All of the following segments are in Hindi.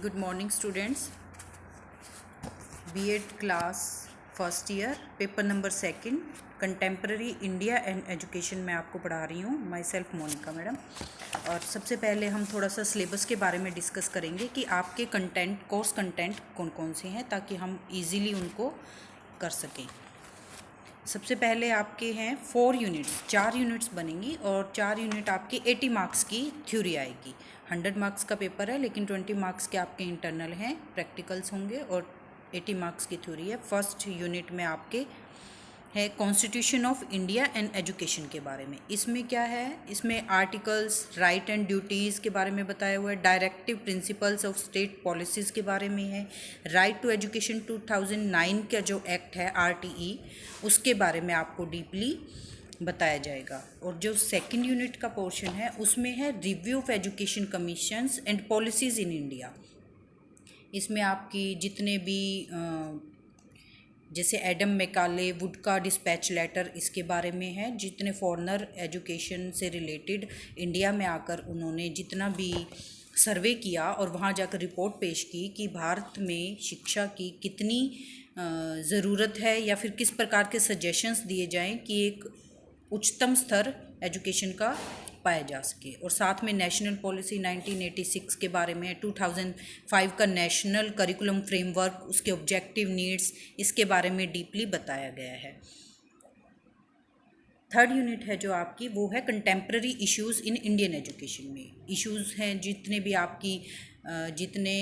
Good morning students. BEd class first year paper number second contemporary India and education में आपको पढ़ा रही हूँ। Myself Monica madam. और सबसे पहले हम थोड़ा सा सिलेबस के बारे में डिस्कस करेंगे कि आपके कंटेंट कोर्स कंटेंट कौन कौन से हैं ताकि हम इजीली उनको कर सकें। सबसे पहले आपके हैं 4 यूनिट्स, 4 यूनिट्स बनेंगी और 4 यूनिट आपके 80 मार्क्स की थ्योरी आएगी। 100 मार्क्स का पेपर है लेकिन 20 मार्क्स के आपके इंटरनल हैं, प्रैक्टिकल्स होंगे और 80 मार्क्स की थ्योरी है। फर्स्ट यूनिट में आपके है constitution of India and education के बारे में। इसमें क्या है, इसमें आर्टिकल्स, राइट एंड ड्यूटीज़ के बारे में बताया हुआ है, directive principles of state policies के बारे में है, राइट टू एजुकेशन 2009 का जो एक्ट है आरटीई उसके बारे में आपको डीपली बताया जाएगा। और जो सेकंड यूनिट का पोर्शन है उसमें है review of education commissions and policies in India. इसमें आपकी जितने भी जैसे एडम मैकाले, वुड का डिस्पैच लेटर, इसके बारे में है। जितने फॉरेनर एजुकेशन से रिलेटेड इंडिया में आकर उन्होंने जितना भी सर्वे किया और वहाँ जाकर रिपोर्ट पेश की कि भारत में शिक्षा की कितनी ज़रूरत है या फिर किस प्रकार के सजेशंस दिए जाएं कि एक उच्चतम स्तर एजुकेशन का पाया जा सके। और साथ में नेशनल पॉलिसी 1986 के बारे में, 2005 का नेशनल करिकुलम फ्रेमवर्क, उसके ऑब्जेक्टिव नीड्स, इसके बारे में डीपली बताया गया है। थर्ड यूनिट है जो आपकी, वो है contemporary issues in Indian education में। इश्यूज़ हैं जितने भी आपकी जितने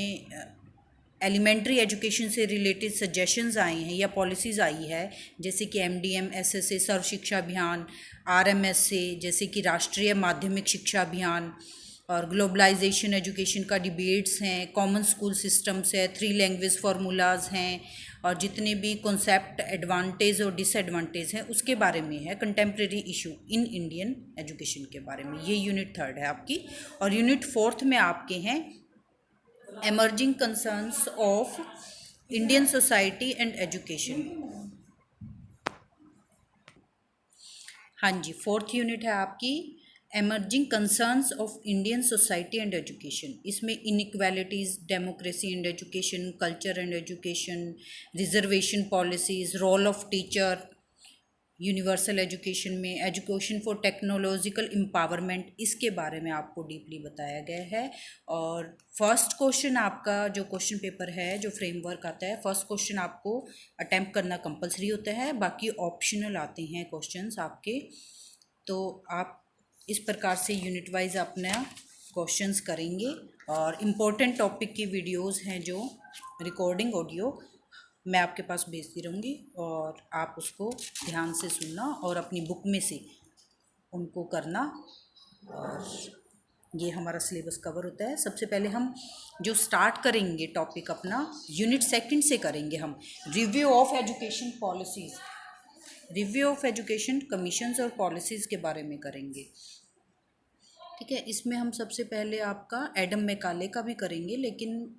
एलिमेंट्री एजुकेशन से रिलेटेड सजेशंस आई हैं या पॉलिसीज़ आई है, जैसे कि एमडीएम, एसएसए, सर्व शिक्षा अभियान, आरएमएसए, जैसे कि राष्ट्रीय माध्यमिक शिक्षा अभियान, और ग्लोबलाइजेशन एजुकेशन का डिबेट्स हैं, कॉमन स्कूल सिस्टम्स है, 3 लैंग्वेज फार्मूलाज हैं, और जितने भी कॉन्सेप्ट एडवांटेज और डिसएडवांटेज हैं उसके बारे में है। Contemporary issue in Indian education के बारे में, ये यूनिट थर्ड है आपकी। और यूनिट फोर्थ में आपके हैं emerging concerns of Indian society and education. हाँ जी, फोर्थ यूनिट है आपकी emerging concerns of Indian society and education. इसमें inequalities, democracy and education, culture and education, reservation policies, role of teacher universal education में, एजुकेशन फॉर टेक्नोलॉजिकल एम्पावरमेंट, इसके बारे में आपको डीपली बताया गया है। और फर्स्ट क्वेश्चन आपका जो क्वेश्चन पेपर है, जो फ्रेमवर्क आता है, फर्स्ट क्वेश्चन आपको अटैम्प्ट करना कंपलसरी होता है, बाकी ऑप्शनल आते हैं क्वेश्चंस आपके। तो आप इस प्रकार से यूनिट वाइज अपना क्वेश्चंस करेंगे। और इम्पोर्टेंट टॉपिक की वीडियोस हैं जो रिकॉर्डिंग ऑडियो मैं आपके पास भेजती रहूँगी और आप उसको ध्यान से सुनना और अपनी बुक में से उनको करना। और ये हमारा सिलेबस कवर होता है। सबसे पहले हम जो स्टार्ट करेंगे टॉपिक अपना यूनिट सेकंड से करेंगे, हम review of education policies, review of education commissions और पॉलिसीज़ के बारे में करेंगे। ठीक है, इसमें हम सबसे पहले आपका एडम मैकाले का भी करेंगे, लेकिन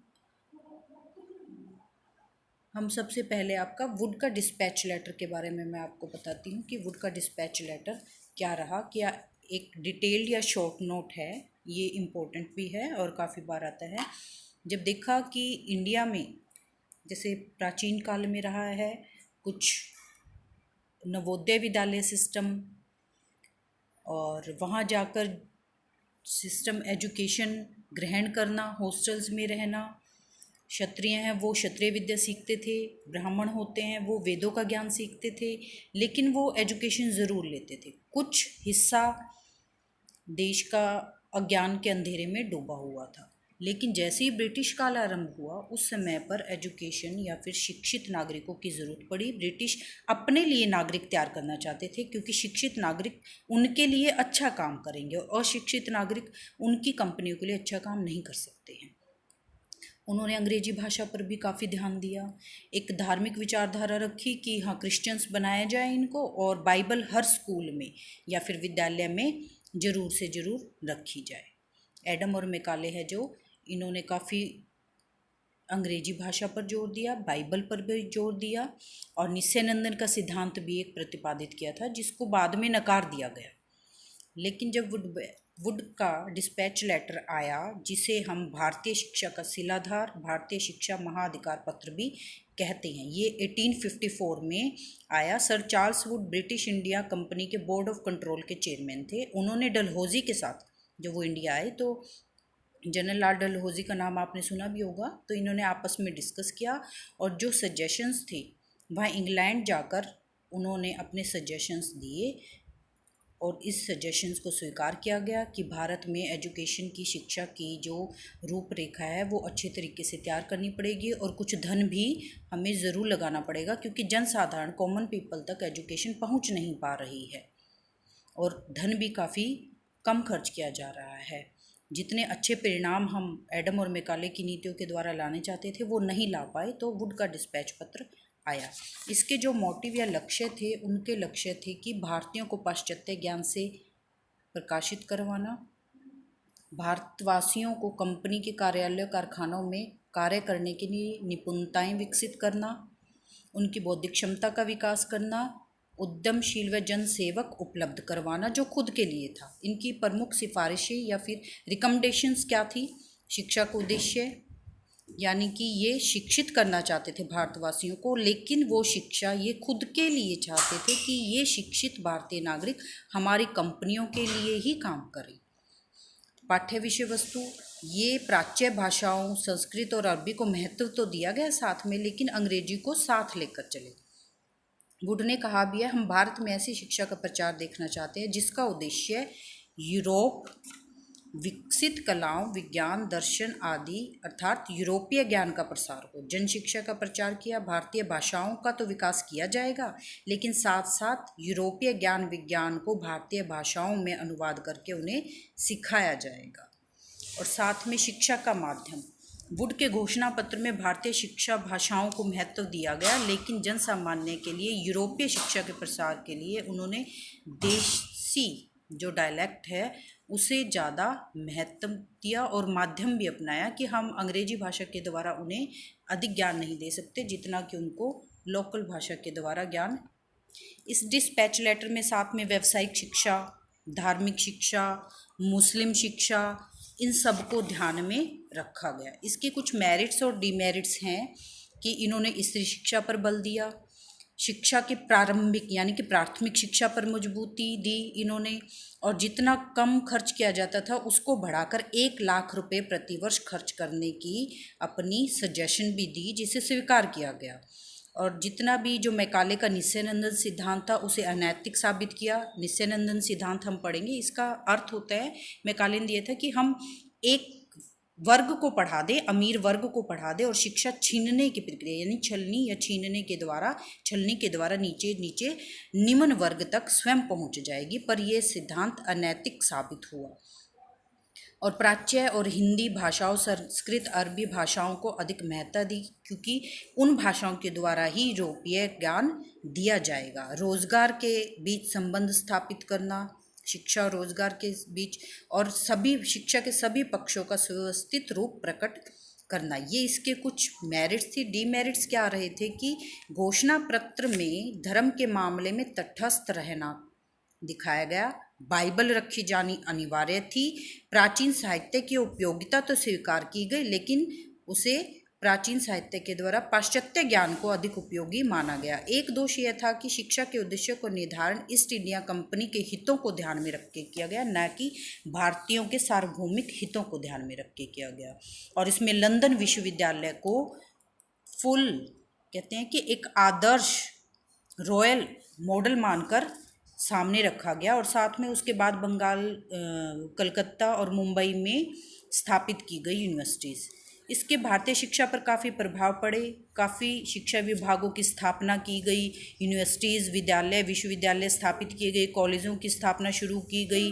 हम सबसे पहले आपका वुड का डिस्पैच लेटर के बारे में मैं आपको बताती हूँ कि वुड का डिस्पैच लेटर क्या रहा, क्या एक डिटेल्ड या शॉर्ट नोट है। ये इम्पोर्टेंट भी है और काफ़ी बार आता है। जब देखा कि इंडिया में जैसे प्राचीन काल में रहा है कुछ नवोदय विद्यालय सिस्टम, और वहाँ जाकर सिस्टम एजुकेशन ग्रहण करना, हॉस्टल्स में रहना, क्षत्रिय हैं वो क्षत्रिय विद्या सीखते थे, ब्राह्मण होते हैं वो वेदों का ज्ञान सीखते थे, लेकिन वो एजुकेशन ज़रूर लेते थे। कुछ हिस्सा देश का अज्ञान के अंधेरे में डूबा हुआ था। लेकिन जैसे ही ब्रिटिश काल आरंभ हुआ उस समय पर एजुकेशन या फिर शिक्षित नागरिकों की ज़रूरत पड़ी। ब्रिटिश अपने लिए नागरिक तैयार करना चाहते थे क्योंकि शिक्षित नागरिक उनके लिए अच्छा काम करेंगे और अशिक्षित नागरिक उनकी कंपनियों के लिए अच्छा काम नहीं कर सकते हैं। उन्होंने अंग्रेजी भाषा पर भी काफ़ी ध्यान दिया। एक धार्मिक विचारधारा रखी कि हाँ क्रिश्चियंस बनाया जाए इनको, और बाइबल हर स्कूल में या फिर विद्यालय में ज़रूर से ज़रूर रखी जाए। एडम और मैकाले है जो इन्होंने काफ़ी अंग्रेजी भाषा पर जोर दिया, बाइबल पर भी जोर दिया, और नित्यानंद का सिद्धांत भी एक प्रतिपादित किया था जिसको बाद में नकार दिया गया। लेकिन जब वुड का डिस्पैच लेटर आया, जिसे हम भारतीय शिक्षा का शिलाधार, भारतीय शिक्षा महाधिकार पत्र भी कहते हैं। ये 1854 में आया। Sir Charles Wood British India company के बोर्ड ऑफ कंट्रोल के चेयरमैन थे। उन्होंने डलहौजी के साथ, जब वो इंडिया आए तो जनरल लॉर्ड डलहौजी का नाम आपने सुना भी होगा, तो इन्होंने आपस में डिस्कस किया और जो सजेशंस थे वहाँ इंग्लैंड जाकर उन्होंने अपने सजेशंस दिए और इस सजेशंस को स्वीकार किया गया कि भारत में एजुकेशन की, शिक्षा की जो रूपरेखा है वो अच्छे तरीके से तैयार करनी पड़ेगी और कुछ धन भी हमें ज़रूर लगाना पड़ेगा, क्योंकि जनसाधारण, कॉमन पीपल तक एजुकेशन पहुंच नहीं पा रही है और धन भी काफ़ी कम खर्च किया जा रहा है। जितने अच्छे परिणाम हम एडम और मैकाले की नीतियों के द्वारा लाने चाहते थे वो नहीं ला पाए, तो वुड का डिस्पैच पत्र आया। इसके जो मोटिव या लक्ष्य थे, उनके लक्ष्य थे कि भारतीयों को पाश्चात्य ज्ञान से प्रकाशित करवाना, भारतवासियों को कंपनी के कार्यालयों, कारखानों में कार्य करने के लिए निपुणताएं विकसित करना, उनकी बौद्धिक क्षमता का विकास करना, उद्यमशील व जनसेवक उपलब्ध करवाना, जो खुद के लिए था। इनकी प्रमुख सिफारिशें या फिर रिकमेंडेशंस क्या थी? शिक्षा का उद्देश्य, यानी कि ये शिक्षित करना चाहते थे भारतवासियों को, लेकिन वो शिक्षा ये खुद के लिए चाहते थे कि ये शिक्षित भारतीय नागरिक हमारी कंपनियों के लिए ही काम करें। पाठ्य विषय वस्तु, ये प्राच्य भाषाओं संस्कृत और अरबी को महत्व तो दिया गया साथ में, लेकिन अंग्रेजी को साथ लेकर चले। वुड ने कहा भी है, हम भारत में ऐसी शिक्षा का प्रचार देखना चाहते हैं जिसका उद्देश्य यूरोप विकसित कलाओं, विज्ञान, दर्शन आदि अर्थात यूरोपीय ज्ञान का प्रसार हो। जन शिक्षा का प्रचार किया। भारतीय भाषाओं का तो विकास किया जाएगा, लेकिन साथ साथ यूरोपीय ज्ञान विज्ञान को भारतीय भाषाओं में अनुवाद करके उन्हें सिखाया जाएगा। और साथ में शिक्षा का माध्यम, वुड के घोषणा पत्र में भारतीय शिक्षा भाषाओं को महत्व दिया गया, लेकिन जन सामान्य के लिए यूरोपीय शिक्षा के प्रसार के लिए उन्होंने देशी जो डायलेक्ट है उसे ज़्यादा महत्व दिया और माध्यम भी अपनाया कि हम अंग्रेजी भाषा के द्वारा उन्हें अधिक ज्ञान नहीं दे सकते जितना कि उनको लोकल भाषा के द्वारा ज्ञान। इस डिस्पैच लेटर में साथ में व्यावसायिक शिक्षा, धार्मिक शिक्षा, मुस्लिम शिक्षा, इन सब को ध्यान में रखा गया। इसके कुछ मेरिट्स और डीमेरिट्स हैं कि इन्होंने स्त्री शिक्षा पर बल दिया, शिक्षा के प्रारंभिक यानी कि प्राथमिक शिक्षा पर मजबूती दी इन्होंने, और जितना कम खर्च किया जाता था उसको बढ़ाकर 1 लाख रुपए प्रतिवर्ष खर्च करने की अपनी सजेशन भी दी, जिसे स्वीकार किया गया। और जितना भी जो मैकाले का निश्चयानंदन सिद्धांत था उसे अनैतिक साबित किया। निश्चयानंदन सिद्धांत हम पढ़ेंगे, इसका अर्थ होता है, मैकाले ने दिया था कि हम एक वर्ग को पढ़ा दे, अमीर वर्ग को पढ़ा दे और शिक्षा छीनने की प्रक्रिया यानी छलनी या छलने के द्वारा नीचे नीचे निम्न वर्ग तक स्वयं पहुंच जाएगी। पर यह सिद्धांत अनैतिक साबित हुआ और प्राच्य और हिंदी भाषाओं, संस्कृत, अरबी भाषाओं को अधिक महत्ता दी, क्योंकि उन भाषाओं के द्वारा ही यूरोपीय ज्ञान दिया जाएगा। रोजगार के बीच संबंध स्थापित करना, शिक्षा और रोजगार के बीच, और सभी शिक्षा के सभी पक्षों का सुव्यवस्थित रूप प्रकट करना, ये इसके कुछ मेरिट्स थी। डीमेरिट्स क्या रहे थे कि घोषणा पत्र में धर्म के मामले में तटस्थ रहना दिखाया गया, बाइबल रखी जानी अनिवार्य थी, प्राचीन साहित्य की उपयोगिता तो स्वीकार की गई, लेकिन उसे प्राचीन साहित्य के द्वारा पाश्चात्य ज्ञान को अधिक उपयोगी माना गया। एक दोष यह था कि शिक्षा के उद्देश्य को निर्धारण ईस्ट इंडिया कंपनी के हितों को ध्यान में रख के किया गया, न कि भारतीयों के सार्वभौमिक हितों को ध्यान में रख के किया गया। और इसमें लंदन विश्वविद्यालय को फुल कहते हैं कि एक आदर्श रॉयल मॉडल मानकर सामने रखा गया, और साथ में उसके बाद बंगाल, कलकत्ता और मुंबई में स्थापित की गई यूनिवर्सिटीज़। इसके भारतीय शिक्षा पर काफ़ी प्रभाव पड़े, काफ़ी शिक्षा विभागों की स्थापना की गई, यूनिवर्सिटीज़, विद्यालय, विश्वविद्यालय स्थापित किए गए, कॉलेजों की स्थापना शुरू की गई,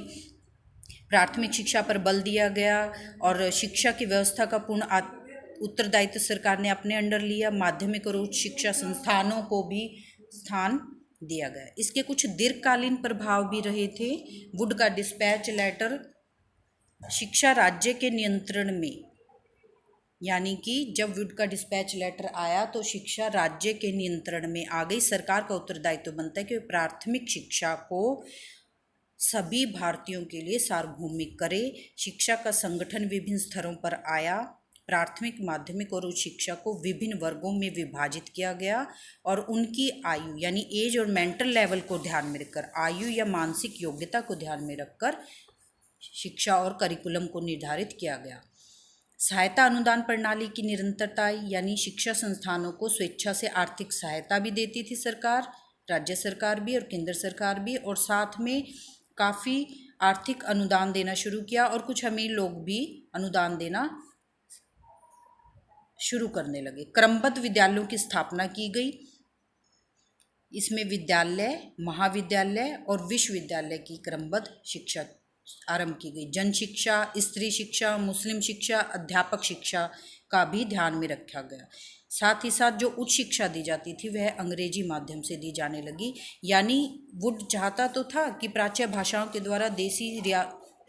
प्राथमिक शिक्षा पर बल दिया गया और शिक्षा की व्यवस्था का पूर्ण उत्तरदायित्व सरकार ने अपने अंडर लिया। माध्यमिक और उच्च शिक्षा संस्थानों को भी स्थान दिया गया। इसके कुछ दीर्घकालीन प्रभाव भी रहे थे। वुड का डिस्पैच लेटर शिक्षा राज्य के नियंत्रण में, यानी कि जब वुड का डिस्पैच लेटर आया तो शिक्षा राज्य के नियंत्रण में आ गई। सरकार का उत्तरदायित्व बनता है कि प्राथमिक शिक्षा को सभी भारतीयों के लिए सार्वभौमिक करे। शिक्षा का संगठन विभिन्न स्तरों पर आया। प्राथमिक, माध्यमिक और उच्च शिक्षा को विभिन्न वर्गों में विभाजित किया गया और उनकी आयु यानी एज और मेंटल लेवल को ध्यान में रखकर, आयु या मानसिक योग्यता को ध्यान में रखकर शिक्षा और करिकुलम को निर्धारित किया गया। सहायता अनुदान प्रणाली की निरंतरता, यानी शिक्षा संस्थानों को स्वेच्छा से आर्थिक सहायता भी देती थी सरकार, राज्य सरकार भी और केंद्र सरकार भी, और साथ में काफ़ी आर्थिक अनुदान देना शुरू किया और कुछ अमीर लोग भी अनुदान देना शुरू करने लगे। क्रमबद्ध विद्यालयों की स्थापना की गई। इसमें विद्यालय, महाविद्यालय और विश्वविद्यालय की क्रमबद्ध शिक्षा आरंभ की गई। जन शिक्षा, स्त्री शिक्षा, मुस्लिम शिक्षा, अध्यापक शिक्षा का भी ध्यान में रखा गया। साथ ही साथ जो उच्च शिक्षा दी जाती थी वह अंग्रेजी माध्यम से दी जाने लगी। यानी वुड चाहता तो था कि प्राच्य भाषाओं के द्वारा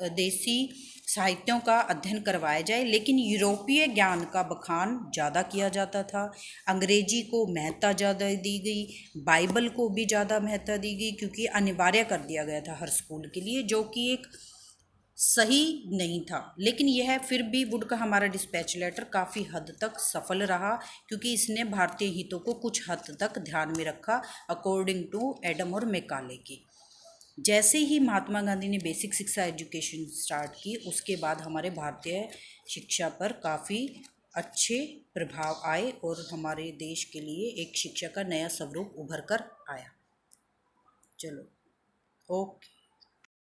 देसी साहित्यों का अध्ययन करवाया जाए, लेकिन यूरोपीय ज्ञान का बखान ज़्यादा किया जाता था। अंग्रेजी को महत्ता ज़्यादा दी गई, बाइबल को भी ज़्यादा महत्ता दी गई, क्योंकि अनिवार्य कर दिया गया था हर स्कूल के लिए, जो कि एक सही नहीं था। लेकिन यह फिर भी वुड का हमारा डिस्पैच लेटर काफ़ी हद तक सफल रहा, क्योंकि इसने भारतीय हितों को कुछ हद तक ध्यान में रखा, अकॉर्डिंग टू एडम और मैकाले की। जैसे ही महात्मा गांधी ने बेसिक शिक्षा एजुकेशन स्टार्ट की, उसके बाद हमारे भारतीय शिक्षा पर काफ़ी अच्छे प्रभाव आए और हमारे देश के लिए एक शिक्षा का नया स्वरूप उभर कर आया। चलो, ओके।